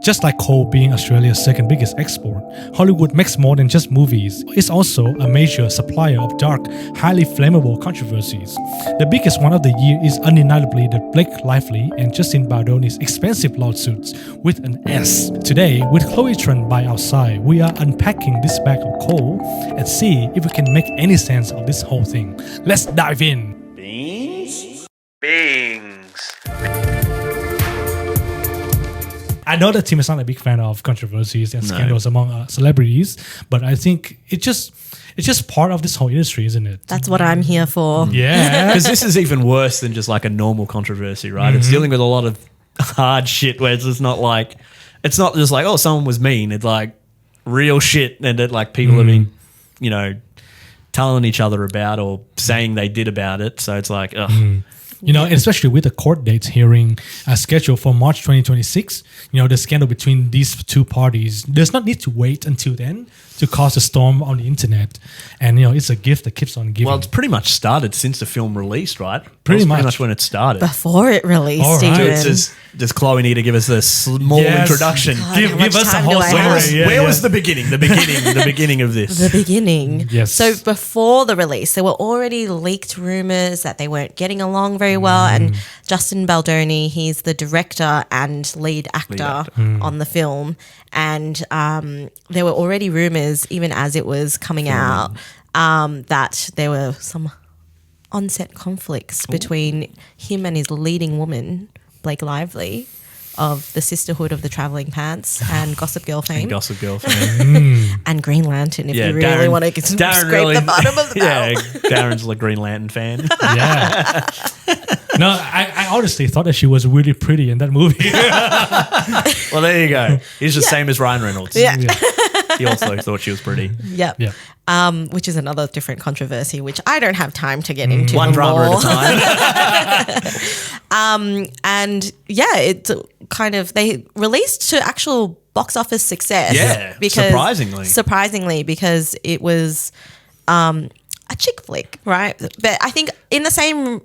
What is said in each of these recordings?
Just like coal being Australia's second biggest export, Hollywood makes more than just movies. It's also a major supplier of dark, highly flammable controversies. The biggest one of the year is undeniably the Blake Lively and Justin Baldoni's expensive lawsuits with an S. Today, with Chloe Tran by our side, we are unpacking this bag of coal and see if we can make any sense of this whole thing. Let's dive in. Beans? I know that Tim is not a big fan of controversies and scandals among celebrities, but I think it's just part of this whole industry, isn't it? That's what I'm here for. Yeah. Because this is even worse than just like a normal controversy, right? It's dealing with a lot of hard shit where it's just not like, it's not just like, oh, someone was mean. It's like real shit and that like people have been, you know, telling each other about or saying they did about it. So it's like, ugh. You know, and especially with the court dates hearing scheduled for March 2026, you know, the scandal between these two parties, there's not need to wait until then to cause a storm on the internet. And, you know, it's a gift that keeps on giving. Well, it's pretty much started since the film released, right? Pretty much. Pretty much when it started. Before it released, All right. Stephen. Does Chloe need to give us a small introduction? God, give how much us a time whole do I have? summary. Where was the beginning? The beginning of this. The beginning. Yes. So before the release, there were already leaked rumors that they weren't getting along very well. And Justin Baldoni, he's the director and lead actor on the film. And there were already rumors, even as it was coming out, that there were some on-set conflicts between him and his leading woman, Blake Lively, of the Sisterhood of the Travelling Pants and Gossip Girl fame. Gossip Girl fan. And Green Lantern, if Yeah, you really want to scrape the bottom of the barrel. Yeah, Darren's a Green Lantern fan. Yeah. No, I honestly thought that she was really pretty in that movie. Well, there you go. He's the same as Ryan Reynolds. Yeah. He also thought she was pretty. Yep. Yeah. Which is another different controversy, which I don't have time to get into. One drama more. at a time. And yeah, it's kind of, they released to actual box office success. Yeah, surprisingly, because it was a chick flick, right? But I think in the same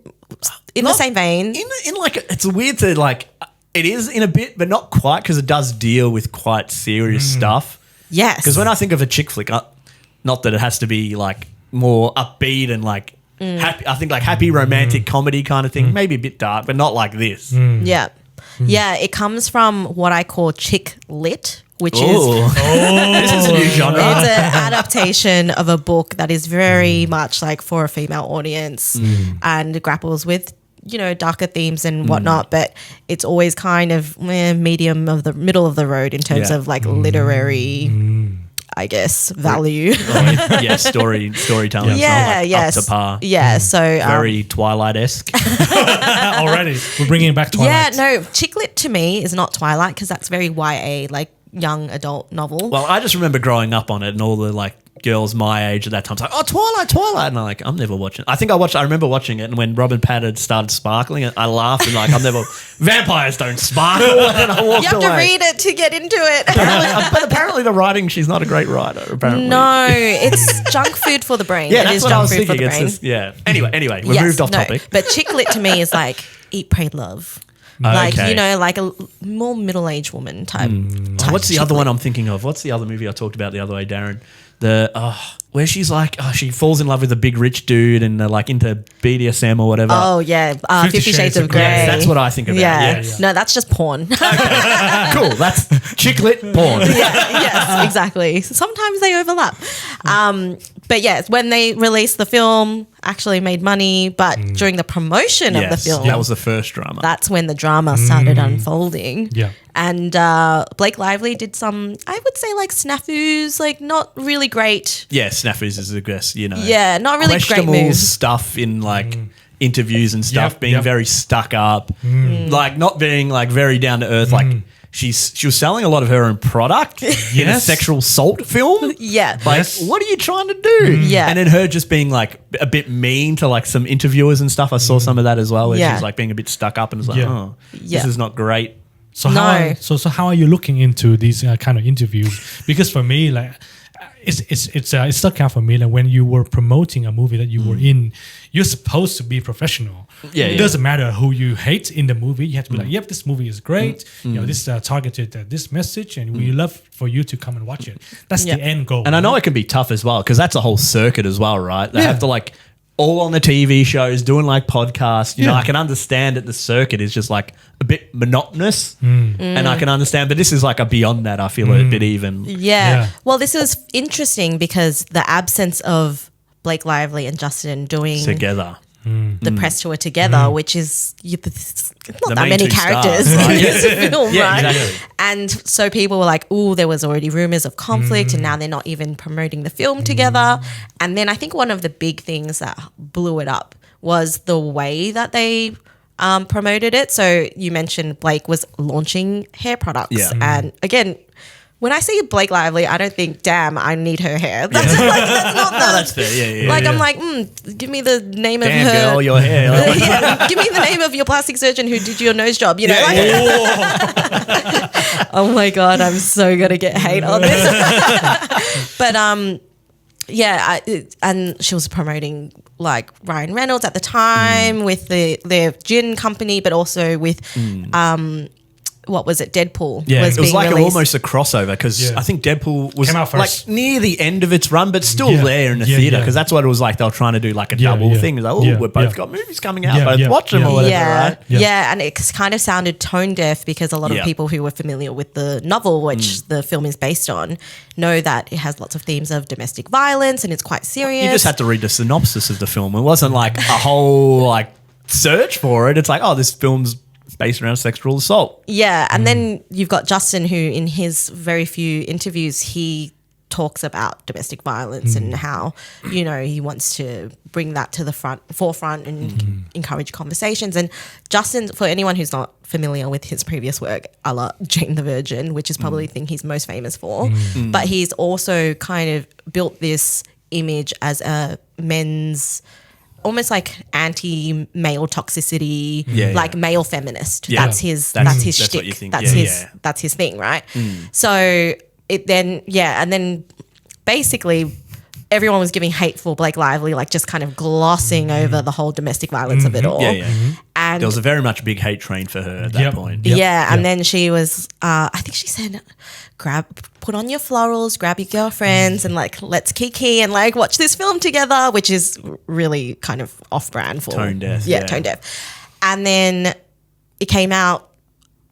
vein, In like, it's weird to like, it is in a bit, but not quite, because it does deal with quite serious stuff. yes, Because when I think of a chick flick, not that it has to be like more upbeat and like happy. I think like happy romantic comedy kind of thing, maybe a bit dark, but not like this. yeah, yeah, it comes from what I call chick lit, which is This is a new genre. it's an adaptation of a book that is very much like for a female audience and grapples with, you know, darker themes and whatnot, but it's always kind of medium of the middle of the road in terms of like literary, I guess, value. Storytelling. Yeah, It's not like up to par. Yeah, so Very Twilight-esque. Already. We're bringing it back to yeah, Twilight. no, chick lit to me is not Twilight because that's very YA, like young adult novel. Well, I just remember growing up on it and all the like girls my age at that time was like, oh, Twilight. And I'm like, I'm never watching it. I remember watching it, and when Robin Pattinson started sparkling, I laughed and like, vampires don't sparkle. And I walked You have away. to read it to get into it. But apparently the writing, she's not a great writer, apparently. No, it's junk food for the brain. Yeah, It that's is what I junk was food for thinking. the brain. It's just, yeah. Anyway, we've Yes, moved off no, topic. But chick lit to me is like eat, pray, love. Like, Okay. you know, like a more middle-aged woman type. What's the chick other one lit. I'm thinking of? What's the other movie I talked about the other way, Darren? Where she's like, she falls in love with a big rich dude and they're like into BDSM or whatever. Oh, yeah. 50 Shades of Grey. Yes, that's what I think about. Yeah. Yes. No, that's just porn. Cool. That's chick lit porn. Yes, exactly. Sometimes they overlap. But yes, when they released the film, actually made money, but during the promotion of the Yes, film, that was the first drama. that's when the drama started unfolding. Yeah. And Blake Lively did some, I would say, like snafus, like not really great. Yeah, snafus is, I guess, you know. Yeah, not really great questionable moves. stuff in like interviews and stuff, Yep, being yep. very stuck up, like not being like very down to earth. Like she was selling a lot of her own product in a Yes. sexual assault film. Yeah. Like, Yes. what are you trying to do? Yeah. And then her just being like a bit mean to like some interviewers and stuff. I saw some of that as well, where Yeah. she's like being a bit stuck up and was like, Yeah. oh, Yeah. this is not great. So No. how are you looking into these kind of interviews? Because for me, like, it's stuck out for me that when you were promoting a movie that you were in, you're supposed to be professional. It doesn't matter who you hate in the movie. You have to be like, yep, this movie is great. You know, this targeted at this message, and we love for you to come and watch it. That's the end goal. And I know it can be tough as well because that's a whole circuit as well, right? They have to like all on the TV shows, doing like podcasts. You know, I can understand that the circuit is just like a bit monotonous, and I can understand. But this is like a beyond that. I feel a bit even. Yeah. Well, this was interesting because the absence of Blake Lively and Justin doing Together. the press tour together, which is not that many two characters stars, right? in this film, Yeah, right? exactly. And so people were like, "Oh, there was already rumors of conflict, and now they're not even promoting the film together." And then I think one of the big things that blew it up was the way that they promoted it. So you mentioned Blake was launching hair products, and again, when I see Blake Lively, I don't think, damn, I need her hair. That's, that's not the... That's fair, yeah. I'm like, give me the name of Damn, her... girl, your hair. Give me the name of your plastic surgeon who did your nose job, you know? Oh my God, I'm so going to get hate on this. But and she was promoting like Ryan Reynolds at the time with their gin company, but also with... what was it? Deadpool. Yeah, was it was being like released. almost a crossover because I think Deadpool was Came out like first. near the end of its run, but still there in the Yeah, theater yeah. because that's what it was like. They were trying to do like a Yeah, double yeah. thing. It's like, oh, Yeah, we've both yeah. got movies coming out, Yeah, both yeah, watch them yeah. or whatever, yeah, right? yeah, and it kind of sounded tone deaf because a lot of Yeah. people who were familiar with the novel, which the film is based on, know that it has lots of themes of domestic violence and it's quite serious. You just had to read the synopsis of the film. It wasn't like a whole like search for it. It's like, oh, this film's based around sexual assault. Yeah, and then you've got Justin, who in his very few interviews, he talks about domestic violence and how, you know, he wants to bring that to the forefront and encourage conversations. And Justin, for anyone who's not familiar with his previous work, a la Jane the Virgin, which is probably the thing he's most famous for, but he's also kind of built this image as a men's... almost like anti-male toxicity, like male feminist. Yeah. That's his That's shtick. what you think. That's his thing, right? So it then, and then basically everyone was giving hate for Blake Lively, like just kind of glossing over the whole domestic violence of it all. And There was a very much big hate train for her at that point. and then she was, I think she said, put on your florals, grab your girlfriends, and like let's kiki and like watch this film together, which is really kind of off-brand for Tone deaf. tone deaf. And then it came out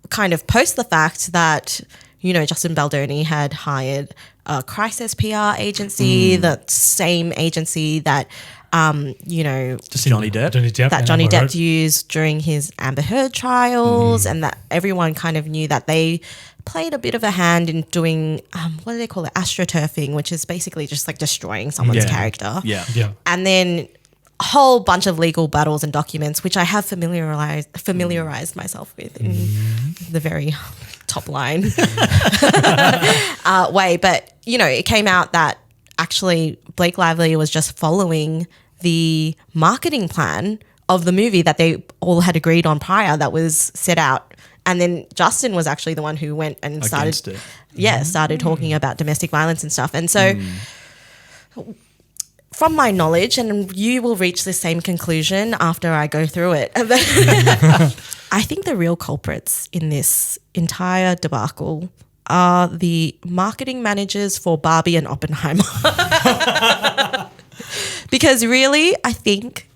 kind of post the fact that, you know, Justin Baldoni had hired a crisis PR agency, the same agency that, you know, Johnny Depp. that Johnny Depp used during his Amber Heard trials, and that everyone kind of knew that they played a bit of a hand in doing, what do they call it? AstroTurfing, which is basically just like destroying someone's character. Yeah. And then a whole bunch of legal battles and documents, which I have familiarized myself with in the very top line way. But, you know, it came out that actually Blake Lively was just following the marketing plan of the movie that they all had agreed on prior that was set out. And then Justin was actually the one who went and started talking about domestic violence and stuff. And so from my knowledge, and you will reach the same conclusion after I go through it, I think the real culprits in this entire debacle are the marketing managers for Barbie and Oppenheimer. Because really, I think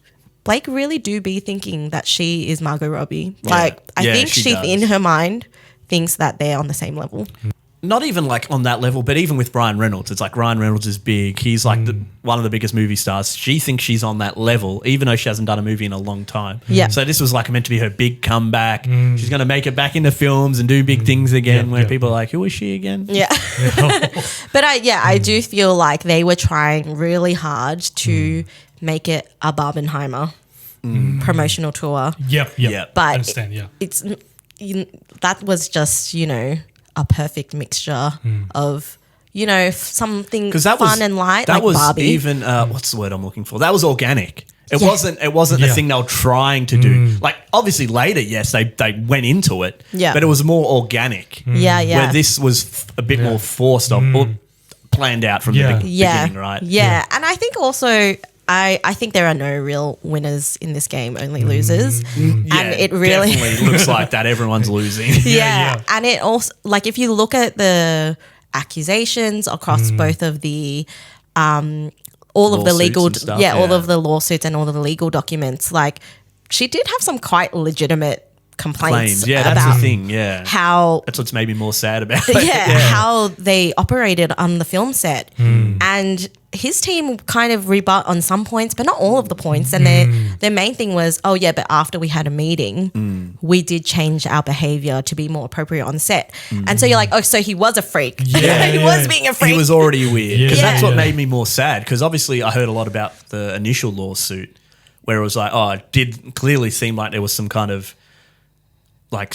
Blake really do be thinking that she is Margot Robbie. Like, I think she in her mind thinks that they're on the same level. Not even like on that level, but even with Ryan Reynolds, it's like Ryan Reynolds is big. He's like one of the biggest movie stars. She thinks she's on that level, even though she hasn't done a movie in a long time. Yeah. So this was like meant to be her big comeback. She's going to make it back into films and do big things again where people are like, who is she again? Yeah. But I do feel like they were trying really hard to make it a Barbenheimer promotional tour. Yep. But I understand, it's that was just, you know, a perfect mixture of, you know, something fun and light that like was Barbie. even what's the word I'm looking for? That was organic. It wasn't the thing they were trying to do. Like obviously later, yes, they went into it. Yeah. But it was more organic. Yeah. Where this was a bit more forced or planned out from Yeah. the beginning, right? Yeah. And I think also I think there are no real winners in this game, only losers. Yeah, And it really definitely looks like that. Everyone's losing. yeah. And it also, like, if you look at the accusations across both of the all of the Lawsuits legal and stuff, all of the lawsuits and all of the legal documents, like, she did have some quite legitimate complaints Claims. Yeah, that's about the thing. Yeah. how That's what's made me more sad about it. how they operated on the film set. And his team kind of rebut on some points, but not all of the points. And their main thing was, oh yeah, but after we had a meeting, we did change our behavior to be more appropriate on set. And so you're like, oh, so he was a freak. Yeah, he was being a freak. He was already weird. Because Yeah. that's what Yeah. made me more sad. Because obviously I heard a lot about the initial lawsuit where it was like, oh, it did clearly seem like there was some kind of like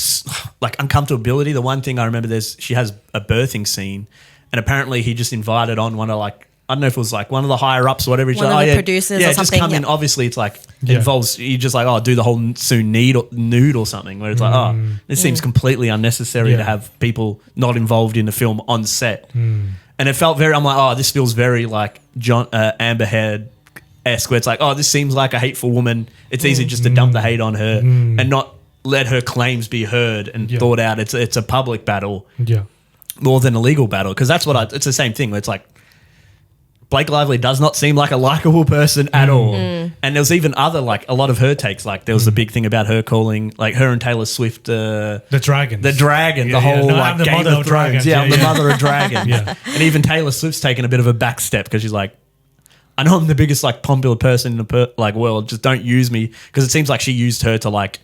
uncomfortability. The one thing I remember, she has a birthing scene, and apparently he just invited on one of, like, I don't know if it was like one of the higher ups or whatever. He's One like, of the yeah, producers yeah, or just something, come in. yeah. Obviously, it's like Yeah. involves you just like, oh, do the whole soon nude or something. Where it's like, oh, this seems completely unnecessary Yeah. to have people not involved in the film on set. And it felt very. I'm like, oh, this feels very like Amber Heard-esque, where it's like, oh, this seems like a hateful woman. It's easy just to dump the hate on her and not let her claims be heard and Yeah. thought out. It's a public battle Yeah. more than a legal battle, because that's what it's the same thing where it's like Blake Lively does not seem like a likable person at all. And there was even other, like, a lot of her takes, like there was the big thing about her calling, like, her and Taylor Swift The Dragons. the dragon, Yeah, the yeah. whole No, like I'm the Game mother of of Thrones. dragons. Yeah, Yeah, I'm the yeah. mother of dragons. Yeah. And even Taylor Swift's taken a bit of a back step because she's like, I know I'm the biggest like popular person in the world. Just don't use me, because it seems like she used her to like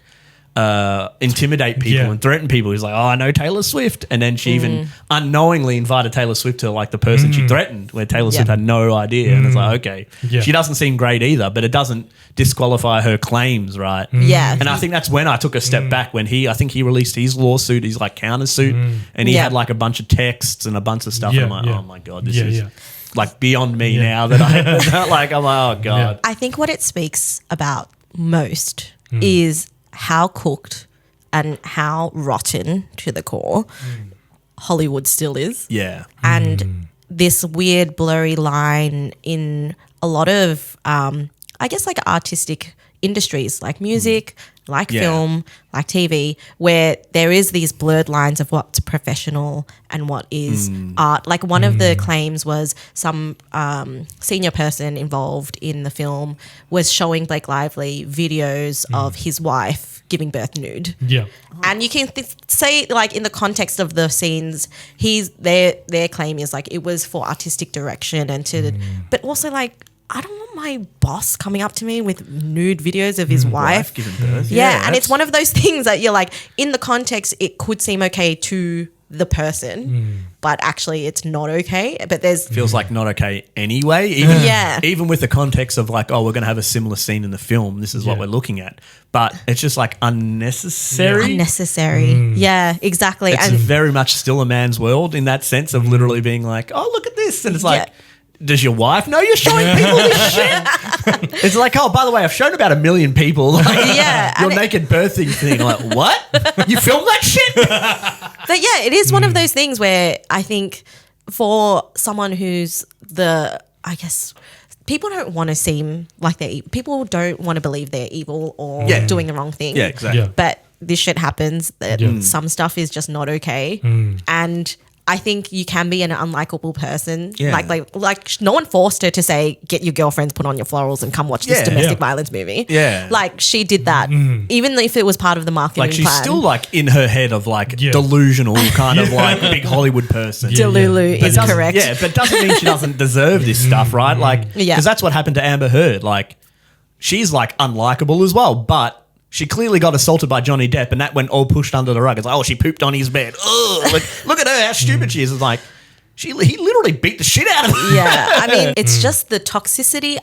intimidate people Yeah. and threaten people. He's like, oh, I know Taylor Swift, and then she even unknowingly invited Taylor Swift to like the person she threatened, where Taylor Swift had no idea. And it's like, okay, Yeah. she doesn't seem great either, but it doesn't disqualify her claims, right? Yeah. And I think that's when I took a step back, when I think he released his lawsuit, his like countersuit, and he Yeah. had like a bunch of texts and a bunch of stuff. Yeah, and I'm like, yeah. oh my God, this Yeah, is yeah. like beyond me Yeah. now that I like, I'm like, oh God. I think what it speaks about most is how cooked and how rotten to the core Hollywood still is. Yeah. And this weird blurry line in a lot of I guess like artistic industries like music, like Yeah. film, like TV, where there is these blurred lines of what's professional and what is art. Like one of the claims was some senior person involved in the film was showing Blake Lively videos of his wife giving birth nude. Yeah. And you can say, like, in the context of the scenes, their claim is like it was for artistic direction and to, but also like I don't want my boss coming up to me with nude videos of his wife. Giving birth. Yeah, and that's- it's one of those things that you're like, in the context, it could seem okay to the person, but actually it's not okay. But there's feels like not okay anyway. Even with the context of like, oh, we're going to have a similar scene in the film. This is what Yeah. we're looking at. But it's just like unnecessary. unnecessary. Yeah, exactly. It's And very much still a man's world in that sense of literally being like, oh, look at this. And it's like, Yeah. does your wife know you're showing people this shit? It's like, oh, by the way, I've shown about 1 million people like, Yeah, your and naked birthing thing. Like, what? You filmed that shit? But yeah, it is one of those things where I think for someone who's I guess people don't want to seem like people don't want to believe they're evil or Yeah. doing the wrong thing. Yeah, exactly. Yeah. But this shit happens. That Yeah. some stuff is just not okay, and I think you can be an unlikable person. Yeah. Like no one forced her to say, get your girlfriends, put on your florals and come watch this Yeah. domestic Yeah. violence movie. Yeah. Like she did that, even if it was part of the marketing Like she's plan. still like in her head of like Yeah. delusional kind of like big Hollywood person. Yeah. Delulu But is doesn't- correct. Yeah, but doesn't mean she doesn't deserve this stuff, right? Like, Yeah. because that's what happened to Amber Heard. Like, she's like unlikable as well, but she clearly got assaulted by Johnny Depp, and that went all pushed under the rug. It's like, oh, she pooped on his bed. Ugh, like, look at her, how stupid she is. It's like, he literally beat the shit out of her. Yeah, I mean, it's just the toxicity.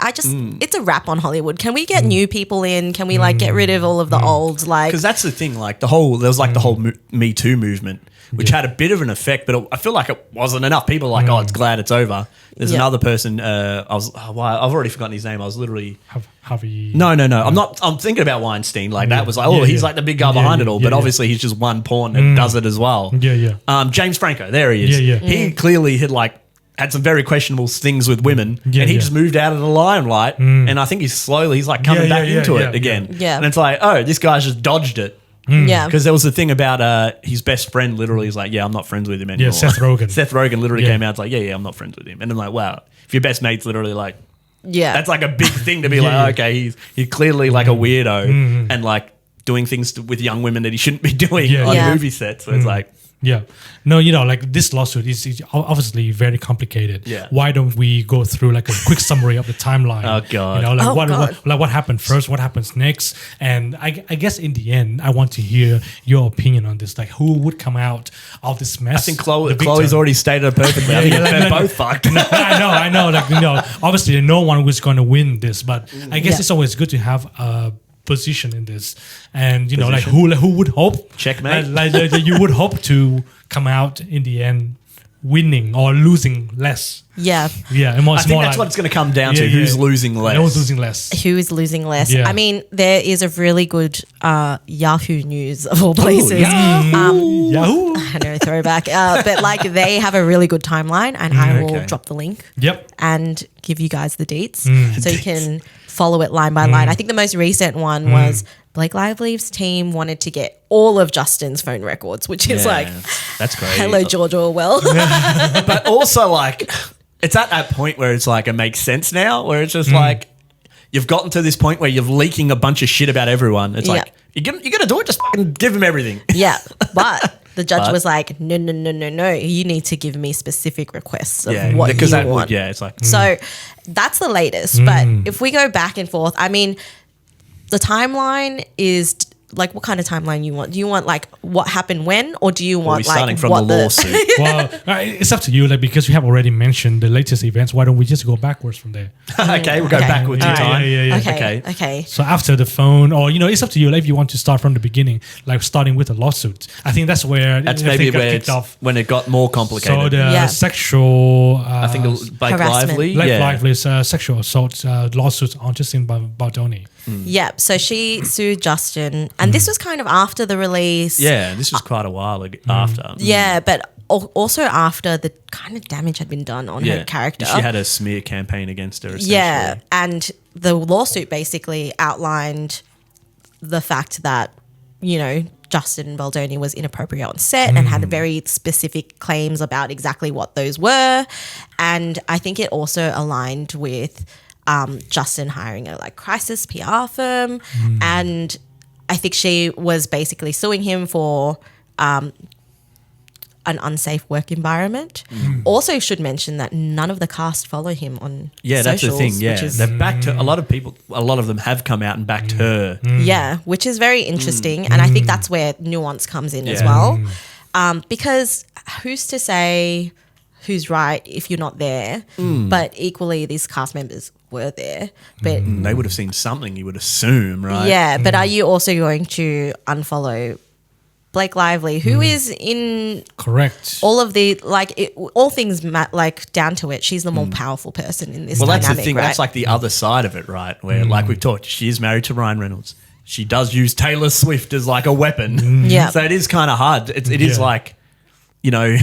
It's a wrap on Hollywood. Can we get new people in? Can we like get rid of all of the old? Like, Because that's the thing, like there was like the whole Me Too movement, which had a bit of an effect, but I feel like it wasn't enough. People are like, oh, it's glad it's over. There's Yeah. another person. I've already forgotten his name. I was literally. Harvey. No. I'm thinking about Weinstein. Like that was like, oh, Yeah, he's yeah. like the big guy Yeah, behind yeah, it all. yeah, But yeah. obviously, he's just one pawn and does it as well. Yeah, yeah. James Franco, there he is. Yeah, yeah. He clearly had like had some very questionable things with women, Yeah, and he yeah. just moved out of the limelight. And I think he's like coming back into it again. Yeah. And it's like, oh, this guy's just dodged it. Yeah. Because there was the thing about his best friend literally is like, yeah, I'm not friends with him anymore. Yeah, Seth Rogen. Seth Rogen literally Yeah. came out, it's like, yeah, I'm not friends with him. And I'm like, wow, if your best mate's literally like, Yeah. that's like a big thing to be Yeah, like, yeah. okay, he's clearly like a weirdo and like doing things with young women that he shouldn't be doing Yeah. on Yeah. movie sets. So it's like, Yeah. No, you know, like this lawsuit is obviously very complicated. Yeah. Why don't we go through like a quick summary of the timeline? Oh, God. You know, like Oh, God. what happened first, what happens next? And I guess in the end, I want to hear your opinion on this. Like who would come out of this mess? I think The victim. Chloe's already stated it perfectly. I think Yeah, they're like, both fucked. No, I know. Like, you know, obviously no one was going to win this, but I guess Yeah. it's always good to have a position in this. And, you know, like who would hope? Checkmate. Like you would hope to come out in the end winning or losing less. Yeah. Yeah. And I think that's what it's going to come down to. Who's losing less? Who's losing less? Who is losing less? Yeah. I mean, there is a really good Yahoo News of all places. Yahoo! I know, throwback. But like they have a really good timeline, and I will Okay. drop the link Yep. and give you guys the deets so you can follow it line by line. I think the most recent one was Blake Lively's team wanted to get all of Justin's phone records, which is Yeah, like, that's great. hello, George Orwell. But also like it's at that point where it's like it makes sense now, where it's just like you've gotten to this point where you're leaking a bunch of shit about everyone. It's like you're gonna do it, just fucking give them everything. Yeah, but the judge But- was like, no, you need to give me specific requests of what because you that want. would, it's like So that's the latest. But if we go back and forth, I mean, the timeline is like, what kind of timeline you want? Do you want like what happened when, or do you we're want like starting from what the lawsuit. Well, it's up to you. Like because we have already mentioned the latest events. Why don't we just go backwards from there? Okay, we'll go Okay. backwards in Alright. time. Yeah. Okay. So after the phone, or you know, it's up to you. Like if you want to start from the beginning, like starting with the lawsuit. I think that's where That's everything maybe got where kicked off. when it got more complicated. So the Yeah. sexual, I think it was Blake Harassment. Lively. Blake yeah. Lively's sexual assault lawsuit on Justin Baldoni. Yeah. So she sued Justin, and this was kind of after the release. Yeah, this was quite a while after. Yeah, but also after the kind of damage had been done on her character. She had a smear campaign against her, essentially. Yeah, and the lawsuit basically outlined the fact that, you know, Justin Baldoni was inappropriate on set and had very specific claims about exactly what those were. And I think it also aligned with Justin hiring a like crisis PR firm. And I think she was basically suing him for an unsafe work environment. Also should mention that none of the cast follow him on Yeah, that's the socials, thing. Yeah, which is they've backed her. A lot of them have come out and backed her. yeah, which is very interesting. And I think that's where nuance comes in as Yeah. well. Because who's to say who's right if you're not there? But equally, these cast members were there. But They would have seen something, you would assume, right? yeah, but are you also going to unfollow Blake Lively, who is in Correct. all of the all things like down to it? She's the more powerful person in this. Well, that's dynamic, the thing. right? That's like the other side of it, right? Where, like we've talked, she is married to Ryan Reynolds. She does use Taylor Swift as like a weapon. Yeah. So it is kind of hard. It is Yeah. like, you know,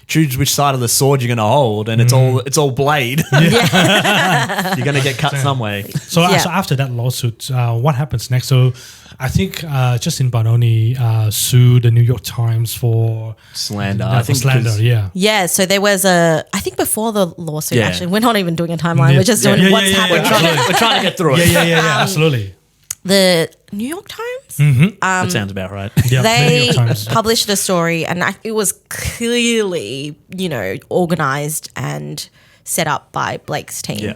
choose which side of the sword you're going to hold, and it's all blade. You're going to get cut some way. So, Yeah. so after that lawsuit, what happens next? So I think Justin Baldoni sued the New York Times for Slander. I think slander. because- Yeah. Yeah, so there was I think before the lawsuit, Yeah. actually, we're not even doing a timeline. Yeah. We're just Yeah. doing Yeah, what's yeah, yeah, happening. yeah. We're trying to get through it. Yeah, absolutely. The New York Times, That sounds about right. Yeah, the New they York Times. published a story, and it was clearly, you know, organized and set up by Blake's team Yeah.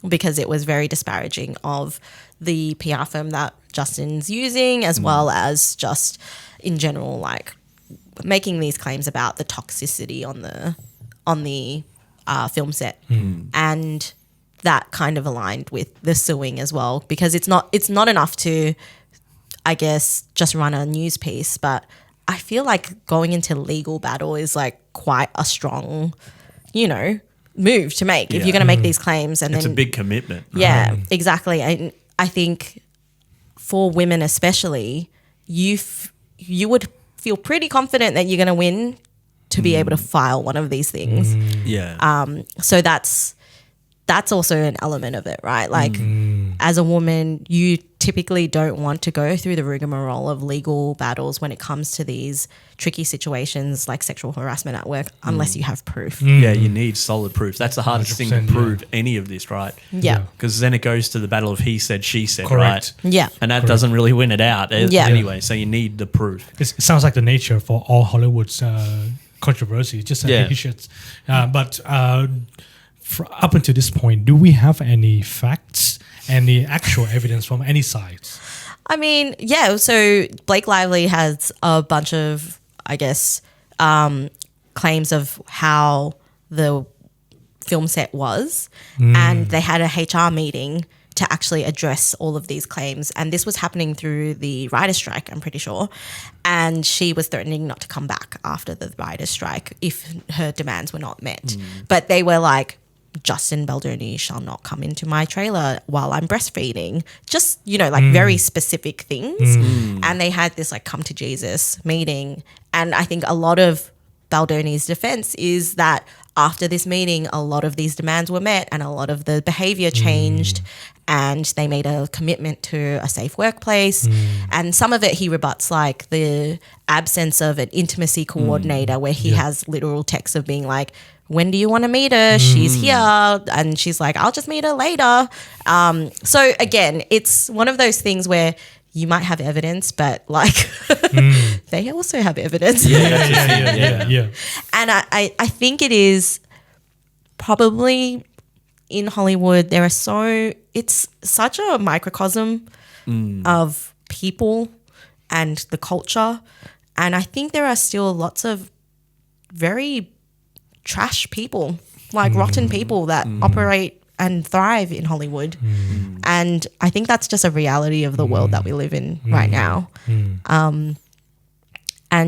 because it was very disparaging of the PR firm that Justin's using, as well as just in general, like making these claims about the toxicity on the film set, and that kind of aligned with the suing as well, because it's not enough to, I guess, just run a news piece, but I feel like going into legal battle is like quite a strong, you know, move to make if Yeah. you're going to make these claims. And It's then a big commitment. right? yeah, exactly. And I think for women especially, you would feel pretty confident that you're going to win to be able to file one of these things. So that's also an element of it, right? Like as a woman, you typically don't want to go through the rigmarole of legal battles when it comes to these tricky situations like sexual harassment at work unless you have proof. Yeah, you need solid proof. That's the hardest thing to 100%, prove any of this, right? Yeah. Because then it goes to the battle of he said, she said, Correct. right? Yeah. And that doesn't really win it out Yeah. anyway. So you need the proof. It sounds like the nature for all Hollywood's controversy, just issues. But up until this point, do we have any facts, any actual evidence from any sides? I mean, yeah, so Blake Lively has a bunch of, I guess, claims of how the film set was. And they had a HR meeting to actually address all of these claims. And this was happening through the writer's strike, I'm pretty sure. And she was threatening not to come back after the writer's strike if her demands were not met. But they were like, Justin Baldoni shall not come into my trailer while I'm breastfeeding. Just, you know, like very specific things. And they had this like come to Jesus meeting. And I think a lot of Baldoni's defense is that after this meeting, a lot of these demands were met and a lot of the behavior changed and they made a commitment to a safe workplace. And some of it he rebuts, like the absence of an intimacy coordinator where he has literal texts of being like, when do you want to meet her? She's here. And she's like, I'll just meet her later. So again, it's one of those things where you might have evidence, but like they also have evidence. Yeah. And I think it is probably in Hollywood, it's such a microcosm of people and the culture. And I think there are still lots of very trash people, like rotten people that operate and thrive in Hollywood. And I think that's just a reality of the world that we live in right now. And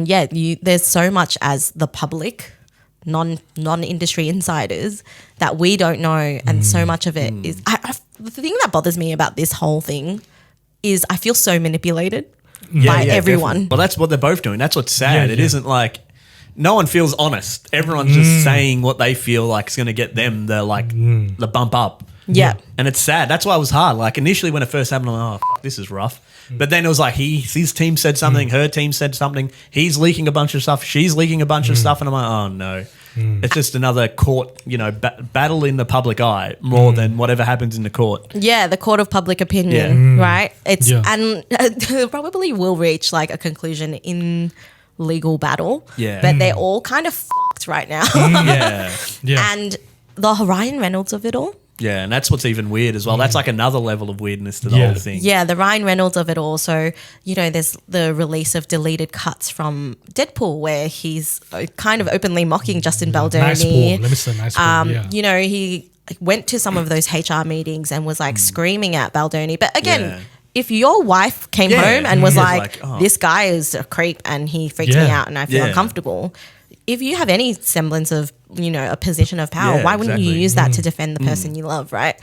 yeah, there's so much as the public, non-industry insiders that we don't know. And so much of it is, the thing that bothers me about this whole thing is I feel so manipulated by everyone. Definitely. Well, that's what they're both doing. That's what's sad. It isn't like, no one feels honest. Everyone's just saying what they feel like is going to get them the bump up. Yeah. And it's sad. That's why it was hard. Like initially when it first happened, I'm like, oh, this is rough. But then it was like his team said something, her team said something. He's leaking a bunch of stuff. She's leaking a bunch of stuff. And I'm like, oh no. It's just another court, battle in the public eye more than whatever happens in the court. Yeah, the court of public opinion, right? And it probably will reach like a conclusion in legal battle. Yeah. But they're all kind of fucked right now. And the Ryan Reynolds of it all. Yeah, and that's what's even weird as well. That's like another level of weirdness to the whole thing. Yeah, the Ryan Reynolds of it all. So, there's the release of deleted cuts from Deadpool where he's kind of openly mocking Justin Baldoni. Nice Paul. Let me say nice Paul. He went to some of those HR meetings and was like screaming at Baldoni. But again, if your wife came home and was like, this guy is a creep and he freaks me out and I feel uncomfortable, if you have any semblance of, a position of power, why wouldn't you use that to defend the person you love, right?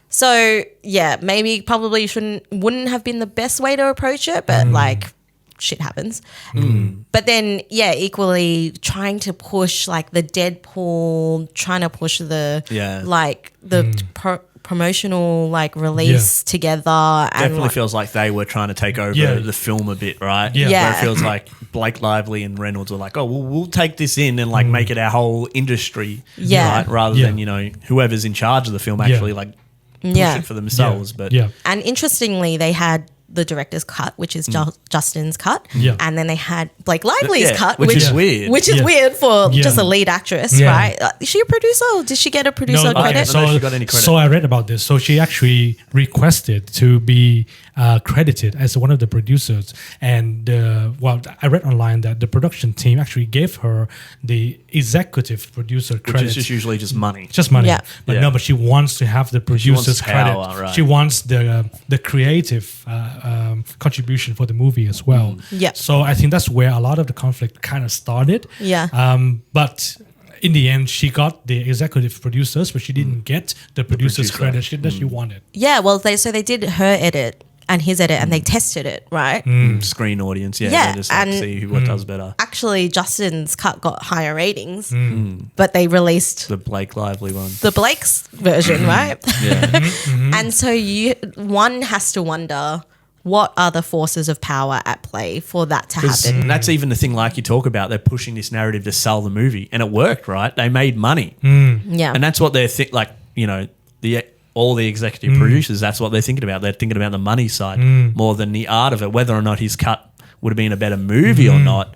So, maybe probably wouldn't have been the best way to approach it, but like shit happens. But then, equally trying to push like the Deadpool, trying to push the promotional like release together. And definitely feels like they were trying to take over the film a bit, right? Yeah. Where it feels like Blake Lively and Reynolds were like, oh, we'll take this in and like make it our whole industry, right? Rather than whoever's in charge of the film actually like push it for themselves. But and interestingly, they had the director's cut, which is Justin's cut, and then they had Blake Lively's cut, which is weird. Which is weird for just a lead actress, right? Is she a producer? Or did she get a producer credit? I don't know if she got any credit. So I read about this. So she actually requested to be credited as one of the producers, and I read online that the production team actually gave her the executive producer credit, which is just usually just money. Just money. But no, but she wants to have the producer's credit. Right. She wants the creative contribution for the movie as well. So I think that's where a lot of the conflict kind of started. But in the end, she got the executive producers, but she didn't get the producer's credit that she wanted. Yeah, well, they did her edit and his edit, and they tested it, right? Screen audience, yeah. Yeah, They just like and- see what does better. Actually, Justin's cut got higher ratings, but they released The Blake Lively one. the Blake's version, right? Yeah. And so one has to wonder, what are the forces of power at play for that to happen? And that's even the thing, like you talk about, they're pushing this narrative to sell the movie, and it worked, right? They made money. Yeah. And that's what they're like, you know, all the executive producers, that's what they're thinking about. They're thinking about the money side more than the art of it, whether or not his cut would have been a better movie or not.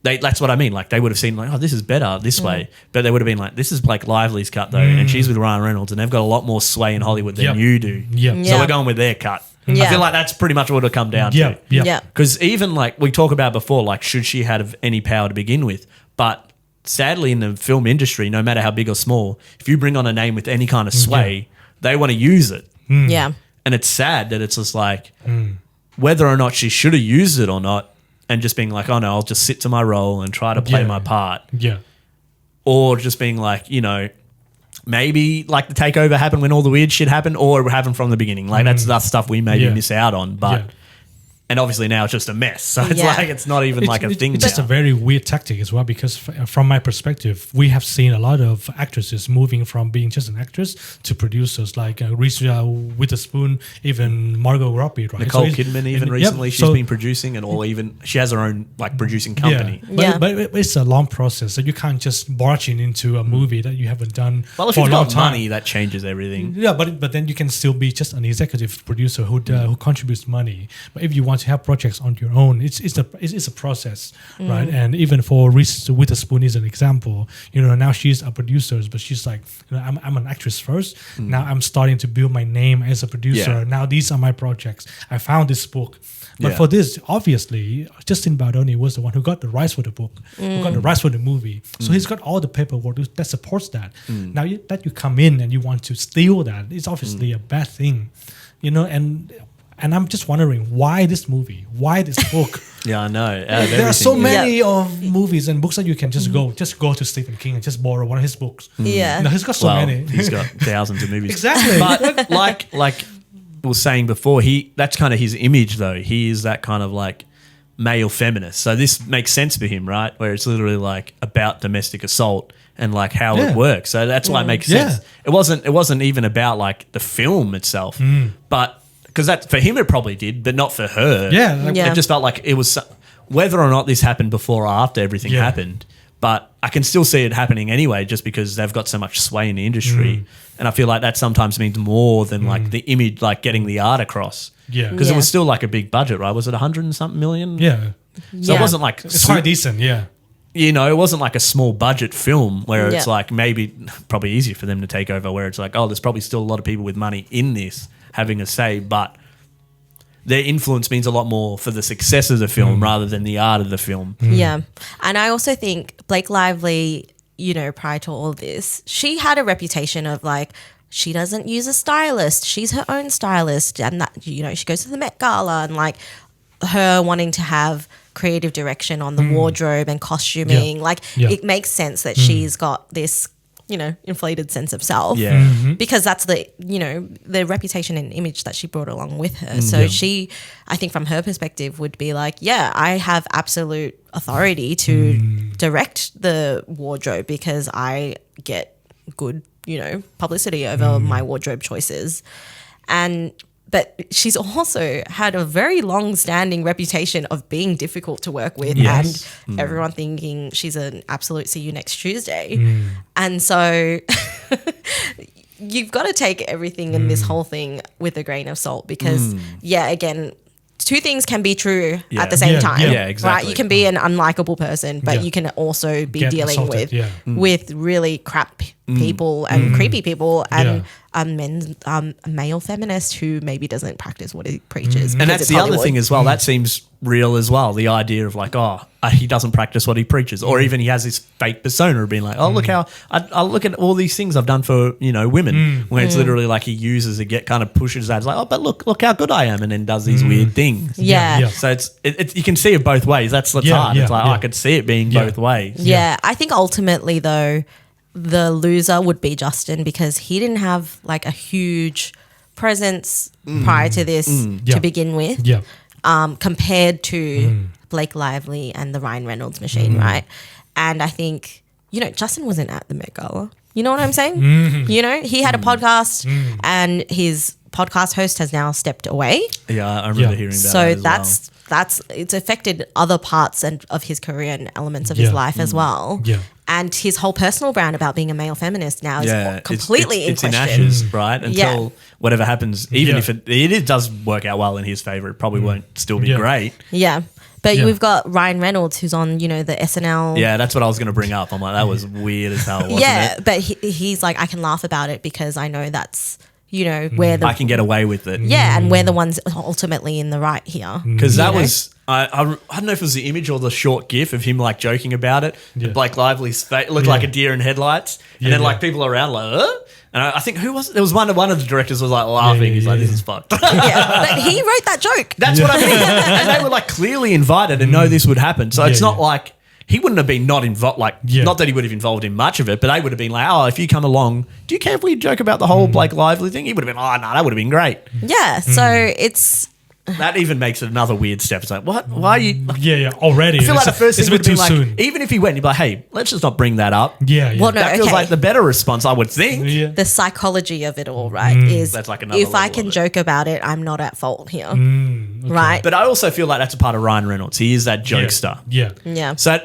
That's what I mean. Like, they would have seen like, oh, this is better this way, but they would have been like, this is Blake Lively's cut though, and she's with Ryan Reynolds, and they've got a lot more sway in Hollywood than you do. Yeah. So we're going with their cut. Yeah. I feel like that's pretty much what it'll come down Yeah. to. Yeah. Yeah. Because even like we talk about before, like, should she have any power to begin with? But sadly, in the film industry, no matter how big or small, if you bring on a name with any kind of sway, they want to use it. Yeah. And it's sad that it's just like whether or not she should have used it or not, and just being like, oh no, I'll just sit to my role and try to play my part. Yeah. Or just being like, you know, maybe like the takeover happened when all the weird shit happened, or it happened from the beginning. Like that's stuff we maybe miss out on. But and obviously now it's just a mess. So it's like it's not even like a thing. It's just now. a very weird tactic as well, because from my perspective, we have seen a lot of actresses moving from being just an actress to producers, like Reese Witherspoon, even Margot Robbie, right? Nicole So Kidman even recently, she's been producing, and or even she has her own like producing company. But it's a long process, so you can't just barge into a movie that you haven't done Well, if for you've a long got time. money, that changes everything. Yeah, but then you can still be just an executive producer who contributes money. But if you want to have projects on your own, it's a process, right? And even for Reese Witherspoon is an example. You know, now she's a producer, but she's like, you know, I'm an actress first. Now I'm starting to build my name as a producer. Yeah. Now these are my projects. I found this book. But for this, obviously, Justin Baldoni was the one who got the rights for the book, who got the rights for the movie. So he's got all the paperwork that supports that. Now that you come in and you want to steal that, it's obviously a bad thing, you know. And I'm just wondering, why this movie? Why this book? Yeah, I know. There are so many of movies and books that you can just go to Stephen King and just borrow one of his books. Yeah. No, he's got so many. He's got thousands of movies. Exactly. But like we was saying before, that's kind of his image though. He is that kind of like male feminist. So this makes sense for him, right? Where it's literally like about domestic assault and like how it works. So that's why it makes sense. It wasn't even about like the film itself, but because that for him it probably did, but not for her. It just felt like it was whether or not this happened before or after everything happened. But I can still see it happening anyway, just because they've got so much sway in the industry, and I feel like that sometimes means more than like the image, like getting the art across. Yeah, because it was still like a big budget, right? Was it 100 and something million? Yeah, So it wasn't like it's quite decent. Yeah. You know, it wasn't like a small budget film where it's Yeah. like maybe probably easier for them to take over, where it's like, oh, there's probably still a lot of people with money in this having a say, but their influence means a lot more for the success of the film rather than the art of the film. Yeah. And I also think Blake Lively, you know, prior to all this, she had a reputation of like, she doesn't use a stylist. She's her own stylist. And that, you know, she goes to the Met Gala, and like her wanting to have creative direction on the wardrobe and costuming. Like it makes sense that she's got this, you know, inflated sense of self. Yeah. Because that's the, you know, the reputation and image that she brought along with her. So she, I think from her perspective, would be like, yeah, I have absolute authority to direct the wardrobe because I get good, you know, publicity over my wardrobe choices. But she's also had a very long-standing reputation of being difficult to work with, and everyone thinking she's an absolute see you next Tuesday. And so you've got to take everything in this whole thing with a grain of salt because, again, two things can be true at the same time. Yeah, exactly. Right? You can be an unlikable person, but you can also be Get dealing assaulted, with really crap people and creepy people and male feminist who maybe doesn't practice what he preaches. And that's the other thing as well. That seems real as well. The idea of like, he doesn't practice what he preaches, or even he has this fake persona of being like, oh, look how I look at all these things I've done for, you know, women, where it's literally like he uses it, kind of pushes that. It's like, oh, but look how good I am, and then does these weird things. Yeah. So it's you can see it both ways. That's hard. It's like I could see it being both ways. Yeah. I think ultimately though, the loser would be Justin because he didn't have like a huge presence prior to this to begin with, compared to Blake Lively and the Ryan Reynolds machine, right? And I think, Justin wasn't at the Met Gala. You know what I'm saying? He had a podcast and his podcast host has now stepped away. Yeah, I remember hearing about that. So that's it's affected other parts of his career and elements of his life as well. Yeah. And his whole personal brand about being a male feminist now is completely it's in question. in ashes, right? Until whatever happens, even if it does work out well in his favor, it probably won't still be great. Yeah. But we've got Ryan Reynolds who's on, the SNL. Yeah, that's what I was going to bring up. I'm like, that was weird as hell, wasn't it? But he's like, I can laugh about it because I know that's, where I can get away with it. Yeah, and we're the ones ultimately in the right here. Because that was, I don't know if it was the image or the short gif of him like joking about it. Yeah. Blake Lively's face looked like a deer in headlights. And then like people around like, And I think who was it? There was one of the directors was like laughing. He's like, this is fucked. But he wrote that joke. That's what I mean. And they were like clearly invited and know this would happen. So it's not like he wouldn't have been not involved. Like not that he would have involved in much of it, but they would have been like, oh, if you come along, do you care if we joke about the whole Blake Lively thing? He would have been, oh no, that would have been great. Yeah. So it's. That even makes it another weird step. It's like, what? Why are you? Already. I feel like the first thing would be like, soon. even if he went, he'd be like, hey, let's just not bring that up. Yeah. Well, no, that feels like the better response, I would think. Yeah. The psychology of it all, right, is that's like another if I level can of it. joke about it, I'm not at fault here. Right? But I also feel like that's a part of Ryan Reynolds. He is that jokester. Yeah. So,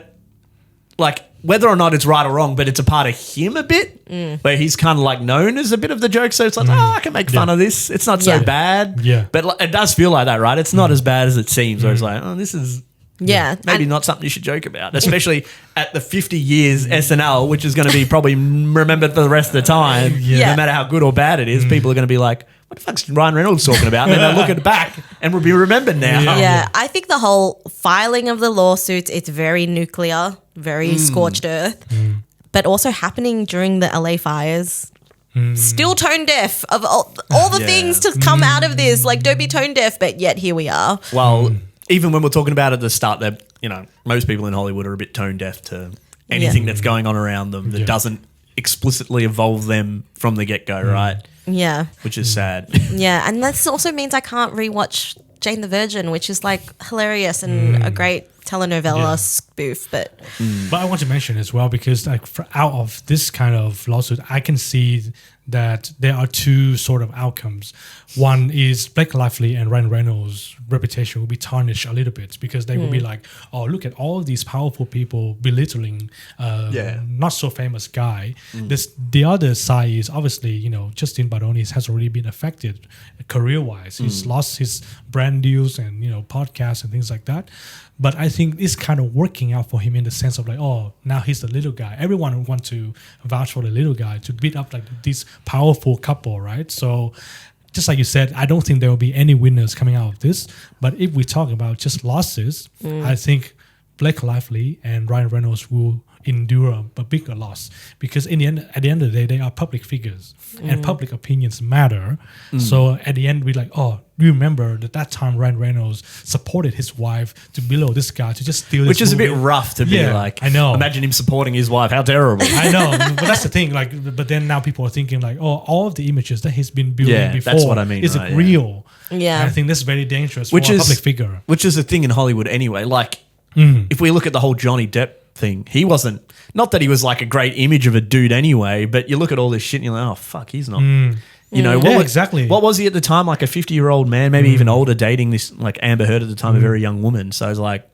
like, whether or not it's right or wrong, but it's a part of him a bit, where he's kind of like known as a bit of the joke. So it's like, I can make fun of this. It's not so bad. Yeah. But it does feel like that, right? It's not as bad as it seems. Where it's like, oh, this is maybe not something you should joke about, especially at the 50 years SNL, which is going to be probably remembered for the rest of the time. No matter how good or bad it is, people are going to be like, what the fuck's Ryan Reynolds talking about? And then they'll look at it back and will be remembered now. Yeah, I think the whole filing of the lawsuits, it's very nuclear, very scorched earth, but also happening during the LA fires. Still tone deaf of all the things to come out of this. Like, don't be tone deaf, but yet here we are. Well, even when we're talking about it at the start, that most people in Hollywood are a bit tone deaf to anything that's going on around them that doesn't explicitly involve them from the get-go, right? Yeah. Which is sad. Yeah, and this also means I can't rewatch Jane the Virgin, which is like hilarious and a great telenovela spoof. But I want to mention as well, because like out of this kind of lawsuit, I can see that there are two sort of outcomes. One is Blake Lively and Ryan Reynolds' reputation will be tarnished a little bit, because they will be like, oh, look at all these powerful people belittling not so famous guy. The other side is obviously, Justin Baldoni has already been affected career-wise. He's lost his brand deals and, podcasts and things like that. But I think it's kind of working out for him in the sense of like, oh, now he's the little guy. Everyone wants to vouch for the little guy to beat up like this powerful couple, right? So just like you said, I don't think there will be any winners coming out of this. But if we talk about just losses, I think Blake Lively and Ryan Reynolds will endure a bigger loss, because at the end of the day, they are public figures and public opinions matter. So at the end, we're like, oh, you remember that time Ryan Reynolds supported his wife to below this guy to just steal Which this is movie. a bit rough to be like. I know. Imagine him supporting his wife. How terrible. I know, but that's the thing. Like, but then now people are thinking like, oh, all of the images that he's been building before, that's what I mean, is right, it real? Yeah. And I think that's very dangerous for a public figure. Which is a thing in Hollywood anyway. Like, if we look at the whole Johnny Depp thing, he wasn't, not that he was like a great image of a dude anyway, but you look at all this shit and you're like, oh, fuck, he's not. Exactly. What was he at the time? Like a 50-year-old man, maybe even older, dating this like Amber Heard at the time, a very young woman. So it's like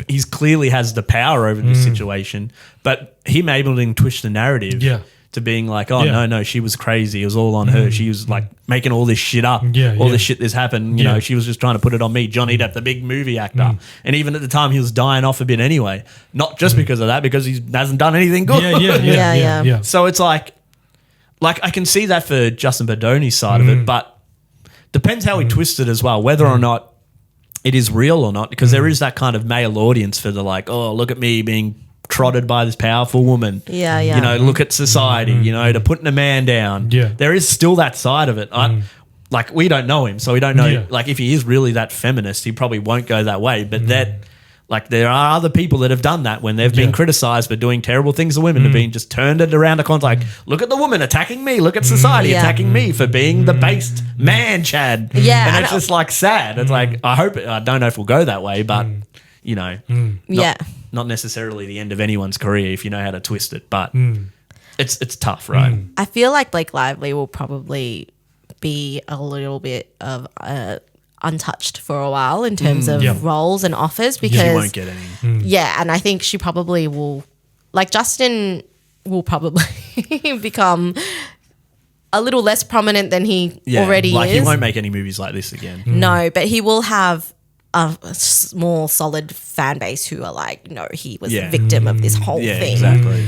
he's clearly has the power over this situation, but him able to twist the narrative to being like, oh no, she was crazy. It was all on her. She was like making all this shit up. All this shit that's happened. You know, she was just trying to put it on me. Johnny Depp, the big movie actor, and even at the time he was dying off a bit anyway. Not just because of that, because he hasn't done anything good. Yeah. So it's like I can see that for Justin Baldoni's side of it, but depends how he twists it as well, whether or not it is real or not, because there is that kind of male audience for the like, oh, look at me being trotted by this powerful woman. Yeah. Look at society, to putting a man down. There is still that side of it. Like, we don't know him, so we don't know. Like, if he is really that feminist, he probably won't go that way. But Like there are other people that have done that when they've been criticized for doing terrible things to women, have been just turned it around a like, look at the woman attacking me, look at society attacking me for being the based man, Chad. Yeah, and it's just like sad. It's like I don't know if we'll go that way, but you know, not necessarily the end of anyone's career if you know how to twist it, but it's tough, right? I feel like Blake Lively will probably be a little bit of untouched for a while in terms of roles and offers because she won't get any. Yeah, and I think she probably will, like Justin will probably become a little less prominent than he already like is. he won't make any movies like this again. No, but he will have a small, solid fan base who are like, no, he was a victim of this whole thing. Exactly.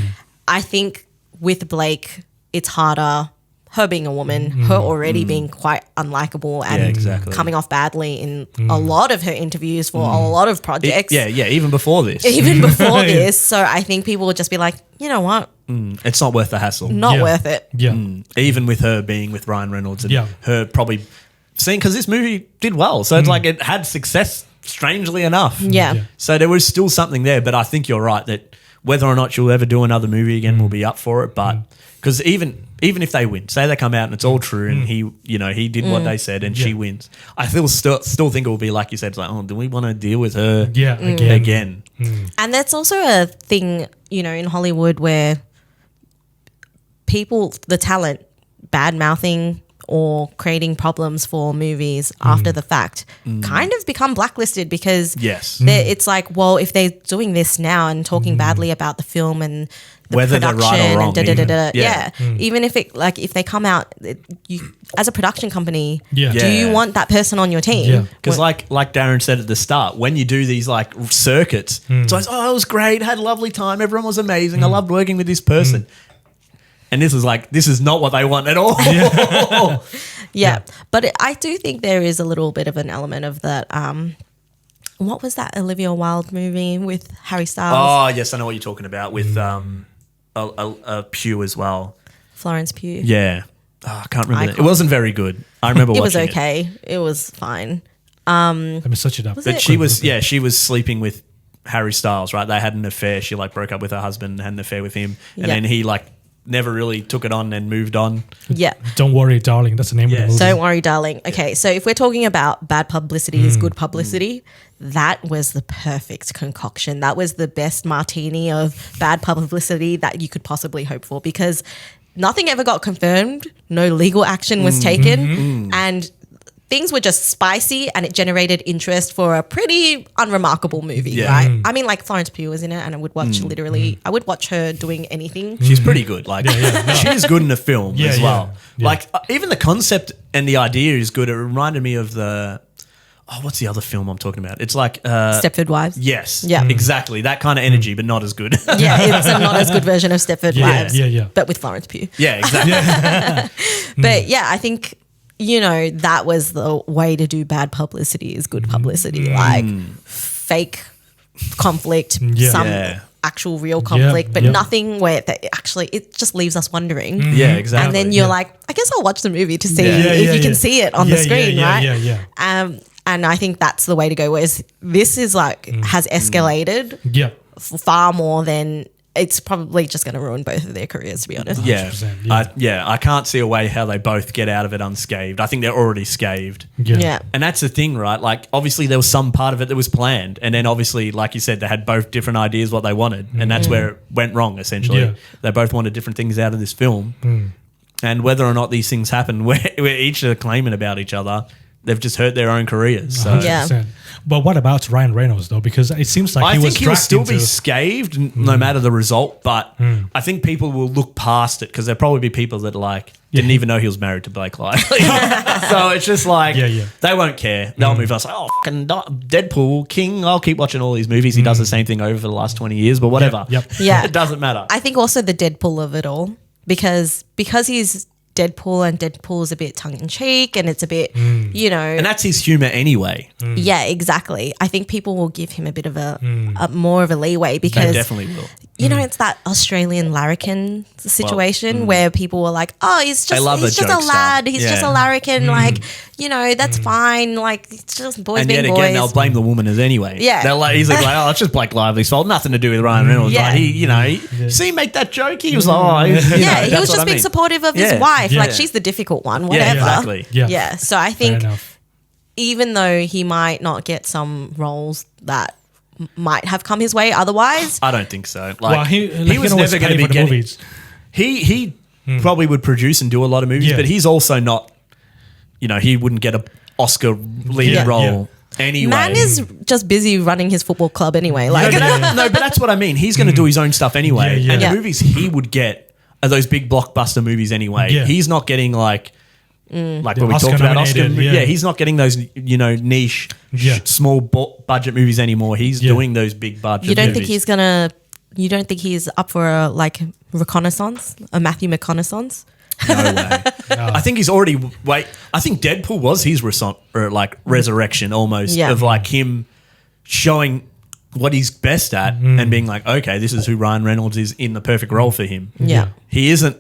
I think with Blake, it's harder. Her being a woman, her already being quite unlikable and coming off badly in a lot of her interviews for a lot of projects. Even before this. Even before this. So I think people would just be like, you know what? It's not worth the hassle. Not worth it. Yeah. Even with her being with Ryan Reynolds and her probably seeing, because this movie did well. So it's like it had success, strangely enough. Yeah. So there was still something there. But I think you're right that whether or not she'll ever do another movie again, we'll be up for it. But because even if they win, say they come out and it's all true and he did what they said and she wins, I still think it will be like you said, it's like, oh, do we want to deal with her again? And that's also a thing, in Hollywood where people, the talent, bad mouthing or creating problems for movies after the fact kind of become blacklisted because it's like, well, if they're doing this now and talking badly about the film and the whether they're production right or wrong, and even if it if they come out, you as a production company, do Yeah. you want that person on your team? Yeah. Because like Darren said at the start, when you do these like circuits, it's always, oh, it was great, had a lovely time, everyone was amazing, I loved working with this person. And this is not what they want at all. Yeah. But I do think there is a little bit of an element of that. What was that Olivia Wilde movie with Harry Styles? Oh, yes, I know what you're talking about with Pugh as well. Florence Pugh. Yeah. Oh, I can't remember. It wasn't very good. I remember It watching was okay. It was fine. Let me search it up. But she was sleeping with Harry Styles, right? They had an affair. She broke up with her husband and had an affair with him. And then he never really took it on and moved on. Yeah. Don't worry, darling. That's the name of the movie. Don't worry, darling. Okay, so if we're talking about bad publicity is good publicity, that was the perfect concoction. That was the best martini of bad publicity that you could possibly hope for because nothing ever got confirmed. No legal action was taken. And things were just spicy and it generated interest for a pretty unremarkable movie, right? I mean, like Florence Pugh was in it and I would watch I would watch her doing anything. She's pretty good. She is good in a film as well. Yeah. Even the concept and the idea is good. It reminded me of what's the other film I'm talking about? It's like Stepford Wives. Yes. Yeah. Exactly. That kind of energy, but not as good. Yeah, it's a not as good version of Stepford Wives. Yeah. But with Florence Pugh. Yeah, exactly. But yeah, I think that was the way to do bad publicity is good publicity. Like fake conflict, some actual real conflict, but nothing where actually it just leaves us wondering. Yeah, exactly. And then you're like, I guess I'll watch the movie to see if you can see it on the screen, right? Yeah. And I think that's the way to go. Whereas this is has escalated far more than it's probably just going to ruin both of their careers, to be honest. I can't see a way how they both get out of it unscathed. I think they're already scathed. Yeah. And that's the thing, right? Like, obviously there was some part of it that was planned. And then obviously, like you said, they had both different ideas what they wanted. And that's where it went wrong, essentially. Yeah. They both wanted different things out of this film. And whether or not these things happen, where each are claiming about each other, they've just hurt their own careers. So. 100%. But what about Ryan Reynolds, though? Because it seems like I think he'll still be scathed no matter the result, but I think people will look past it because there'll probably be people that didn't even know he was married to Blake Lively. So it's just they won't care. They'll move on. Like, oh, fucking Deadpool, King, I'll keep watching all these movies. He does the same thing over the last 20 years, but whatever. Yeah. It doesn't matter. I think also the Deadpool of it all because he's Deadpool and Deadpool's a bit tongue-in-cheek and it's a bit, And that's his humour anyway. Yeah, exactly. I think people will give him a bit of a more of a leeway because they definitely will. you know, it's that Australian larrikin situation where people were like, "Oh, he's just a joke lad. He's stuff. just a larrikin. Like, you know, that's fine. Like, it's just boys And being yet boys." again, they'll blame the woman as anyway. Yeah. They're like, he's like, oh, it's just Blake Lively's fault. Nothing to do with Ryan Reynolds. Yeah. Like, see, make that joke. He was like, oh, yeah, he that's was what just I being mean. supportive of Yeah. his wife. Yeah. Like, she's the difficult one. Yeah, Whatever. exactly. Yeah. So I Fair think enough. even though he might not get some roles that might have come his way otherwise, I don't think so. Like, Well, he was can always never going to pay be for the getting. movies. He probably would produce and do a lot of movies, Yeah. but he's also not. You know, he wouldn't get a Oscar lead Yeah. role anyway. man is just busy running his football club anyway. Like, No, but that's what I mean. He's going to do his own stuff anyway, Yeah, yeah. and Yeah. the movies he would get are those big blockbuster movies anyway. Yeah. He's not getting like what we Oscar talked about Oscar. nominated, yeah. He's not getting those niche, Yeah. small budget movies anymore. He's Yeah. doing those big budget. you don't movies. you don't think he's up for a reconnaissance, a Matthew McConaissance? No way. I think he's already. I think Deadpool was his resurrection almost Yeah. of like him showing what he's best at and being like, okay, this is who Ryan Reynolds is in the perfect role for him. Yeah. He isn't.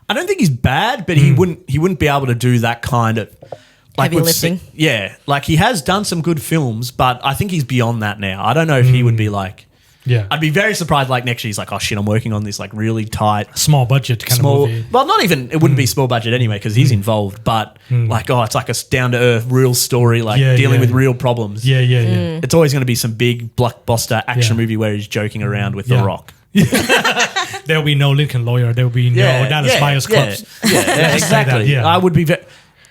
I don't think he's bad, but he wouldn't be able to do that kind of Heavy we've lifting. Yeah, like he has done some good films, but I think he's beyond that now. I don't know if he would be like. Yeah. I'd be very surprised. Like next year, he's like, "Oh shit, I'm working on this like really tight, Small budget kind small." of movie. Well, not even. It wouldn't be small budget anyway because he's involved. But like, it's like a down to earth, real story, like Yeah, dealing yeah. with real problems. Yeah, yeah, Mm. yeah. It's always going to be some big blockbuster action Yeah. movie where he's joking around with Yeah. The Rock. There will be no Lincoln Lawyer. There will be no Dallas Buyers Clubs. Yeah, exactly. Yeah. I would be.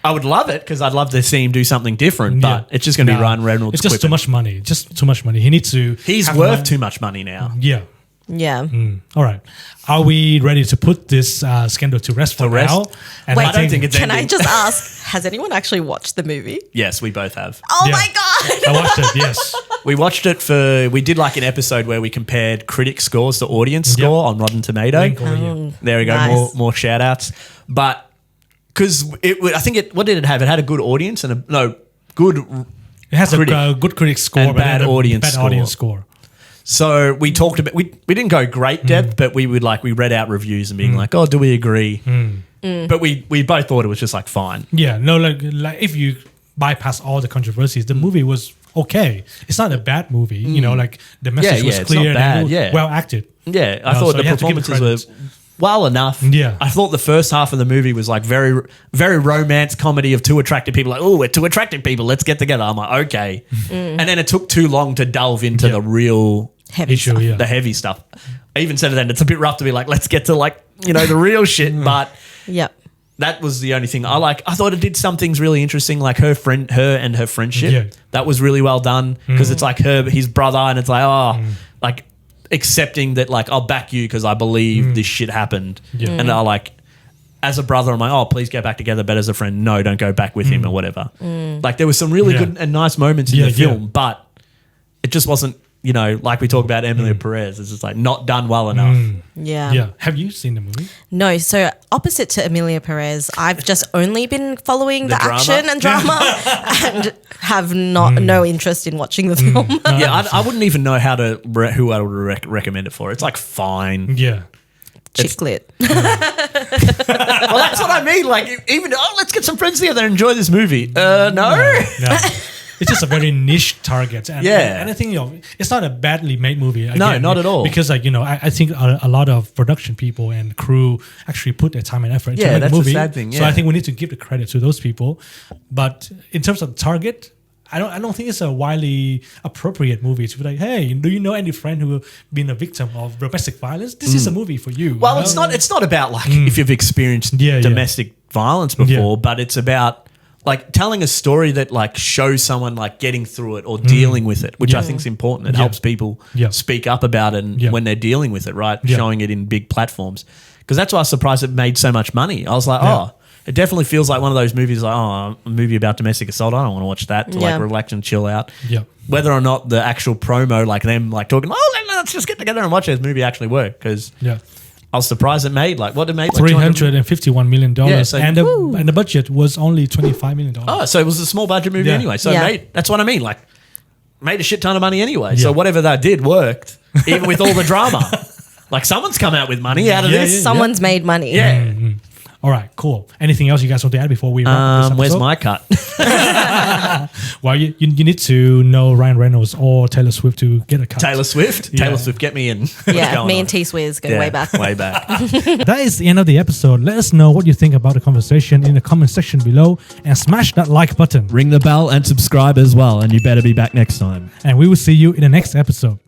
I would love it because I'd love to see him do something different. But it's just going to be Nah, Ryan Reynolds. It's just too quipping. much money. Just too much money. He needs to. He's have worth money. too much money now. Yeah. Yeah. All right. Are we ready to put this scandal to rest for rest? now? And Wait, I don't think it's Can I ending. just ask, has anyone actually watched the movie? Yes, we both have. Oh Yeah. my God. I watched it. Yes. We watched it we did like an episode where we compared critic scores to audience score on Rotten Tomato. Link over here. There we go, Nice. more shout outs. But because what did it have? It had a good audience and good. It has Critic. a good critic score, And but bad then a audience bad score. audience score. So we talked about, we didn't go great depth, but we read out reviews and being like, oh, do we agree? But we both thought it was just like fine. Yeah. No, like if you bypass all the controversies, the movie was okay. It's not a bad movie. You know, like the message was it's not clear bad, and yeah. well acted. Yeah, I So thought the you have to give it performances were credit. well enough. Yeah. I thought the first half of the movie was like very, very romance comedy of two attractive people. Like, oh, we're two attractive people. Let's get together. I'm like, okay. And then it took too long to delve into Yeah. the real, Heavy Issue, stuff. yeah. the heavy stuff. I even said it then. It's a bit rough to be like, let's get to the real shit. But Yep. that was the only thing I thought it did some things really interesting, like her and her friendship. Yeah. That was really well done because it's like his brother, and it's like like accepting that like I'll back you because I believe this shit happened, Yeah. and I like as a brother I'm like, oh, please get back together, but as a friend, no, don't go back with him or whatever. Like there was some really Yeah. good and nice moments in Yeah, the film, yeah. but it just wasn't. Like we talk about Emily Perez, it's just like not done well enough. Yeah. Yeah. Have you seen the movie? No, so opposite to Emilia Perez, I've just only been following the drama? action and drama and have no interest in watching the film. Yeah, I wouldn't even know who I would recommend it for. It's like fine. Yeah. Chick lit. Well, that's what I mean. Like, even let's get some friends together and enjoy this movie. No. No. It's just a very niche target. And, Yeah. and I think, it's not a badly made movie. No, not at all. Because, I think a lot of production people and crew actually put their time and effort into Yeah, make that's the the movie. sad thing, So yeah. I think we need to give the credit to those people. But in terms of target, I don't think it's a widely appropriate movie to be like, hey, do you know any friend who have been a victim of domestic violence? This is a movie for you. Well, you know? it's not about like if you've experienced Yeah, yeah. domestic violence before, Yeah. but it's about like telling a story that like shows someone like getting through it or dealing with it, which I think is important. It Yeah. helps people Yeah. speak up about it and Yeah. when they're dealing with it, right? Yeah. Showing it in big platforms. Because that's why I was surprised it made so much money. I was like, Yeah. oh, it definitely feels like one of those movies like, oh, a movie about domestic assault. I don't want to watch that to Yeah. like relax and chill out. Yeah. Whether or not the actual promo, like them like talking, let's just get together and watch this movie actually work. Because Yeah. I was surprised it made like what it made like $351 million. Yeah, so- and the budget was only $25 million. Oh, so it was a small budget movie Yeah. anyway. So Yeah. it made that's what I mean. Like made a shit ton of money anyway. So Yeah. whatever that did worked, even with all the drama. Like someone's come out with money out of this. Someone's made money. Yeah. All right, cool. Anything else you guys want to add before we wrap this Where's episode? my cut? Well, you need to know Ryan Reynolds or Taylor Swift to get a cut. Taylor Swift? Yeah. Taylor Swift, get me in. What's Yeah, going me on? and T Swizz go way back. Way back. That is the end of the episode. Let us know what you think about the conversation in the comment section below and smash that like button. Ring the bell and subscribe as well, and you better be back next time. And we will see you in the next episode.